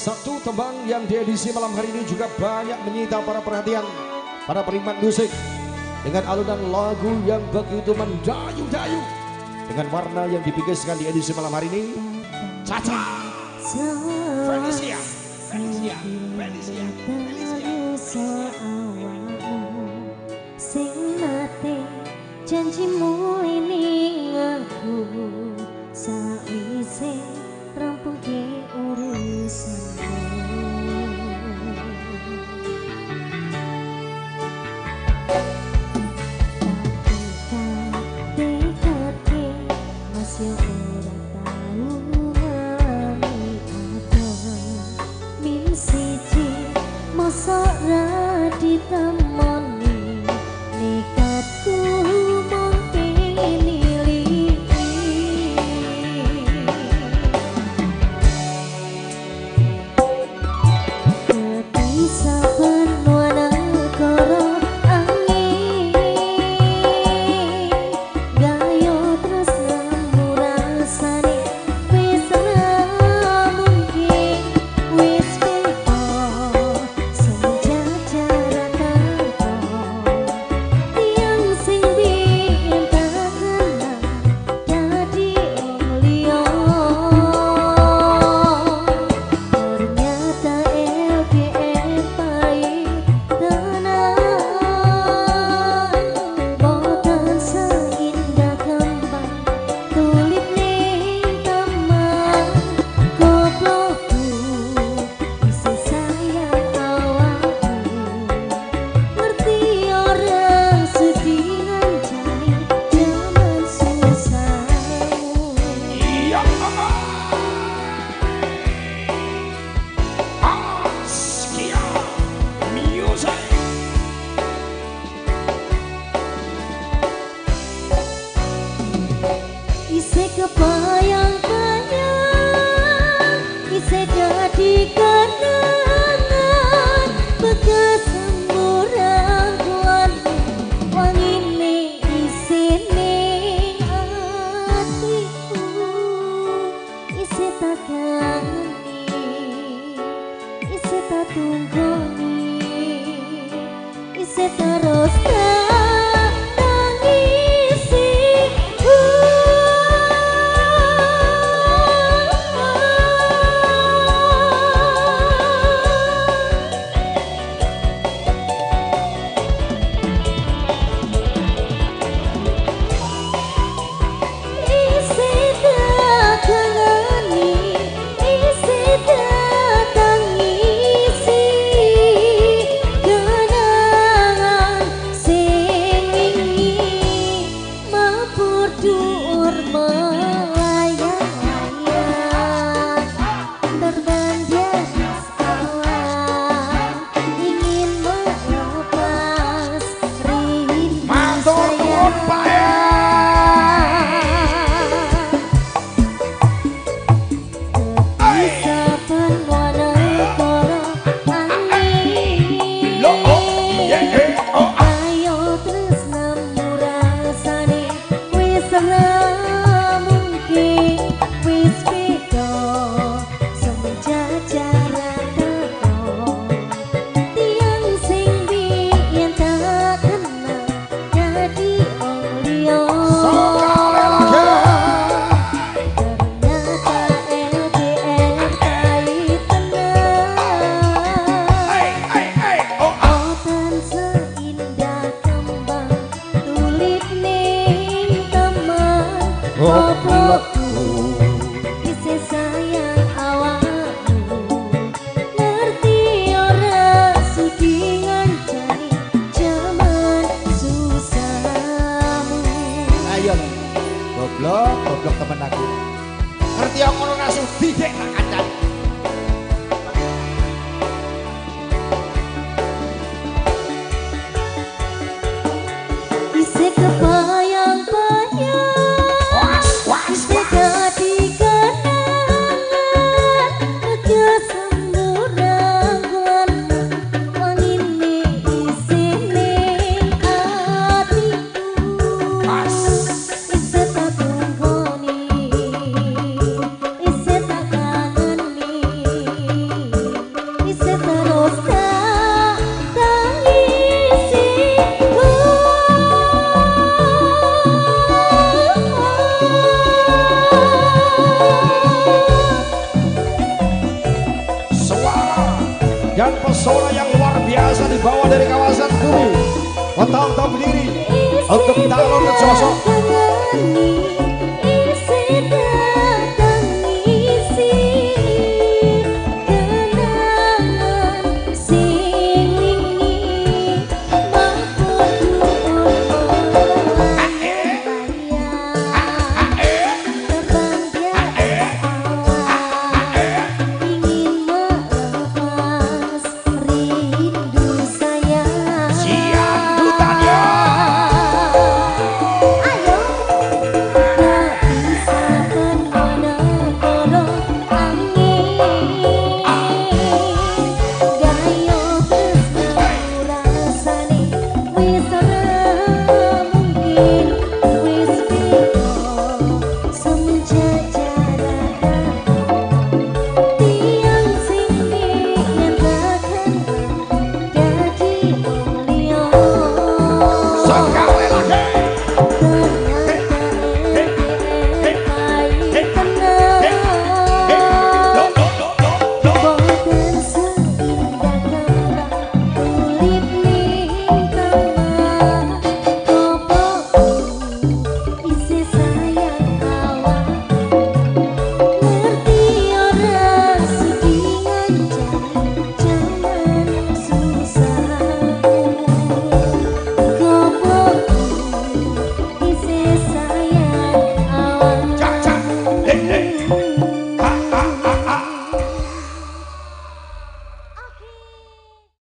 Satu tembang yang di edisi malam hari ini juga banyak menyita para perhatian para penikmat musik dengan alunan lagu yang begitu mendayu-dayu dengan warna yang dipikirkan di edisi malam hari ini. Caca Felicia sing nate janjimu ini ngaku sawise rampung ke urusanmu. Masih ora tau ngalami ada min siji mosok ra ditemoni nekatku mung pengin niliki kepisah benua negara angin gayo terus nemu rasane wis ora mungkin wis beda semenjak jarak tanpa tiang sing biyen tak kenal dadi wong liya ternyata LDR pahit tenan boten seindah kembang tulip ning taman goblokku isi sayang awakmu ngerti orang sedih ngancani jaman susahmu. Iya, Askia Music. Isih kebayang-bayang, isih dadi kenangan bekas semburan kuatmu wangine isih ning atiku isih tak kangeni isih tak tunggoni isih terus nangisi isih tak kangeni isih tak tangisi kenangan sing wingi mabur dhuwur melayang-layang terbang di atas awan ingin melepas rindu Matur nuwun, sayang. Pak ya. Bisa benua negara angin Lo, oh. ayo terus nemu rasane wis ora mungkin wis beda semenjak jarak teko tiang sing biyen tak kenal dadi wong liya Sekali lagi. ternyata LDR pahit tenan boten seindah kembang tulip ning taman goblokku isih sayang awakmu ngerti ora sudi ngancani jaman susahmu. Ayo, goblok temen aku. Ngerti aku ngono ra sudi dek tak kancani. Isih kebayang-bayang, isih dadi kenangan bekas semburan kuatmu wangine isih ning atiku isih tak tunggoni isih tak kangen dan pesona yang luar biasa dibawa dari kawasan bumi. Kota Kediri untuk calon sosok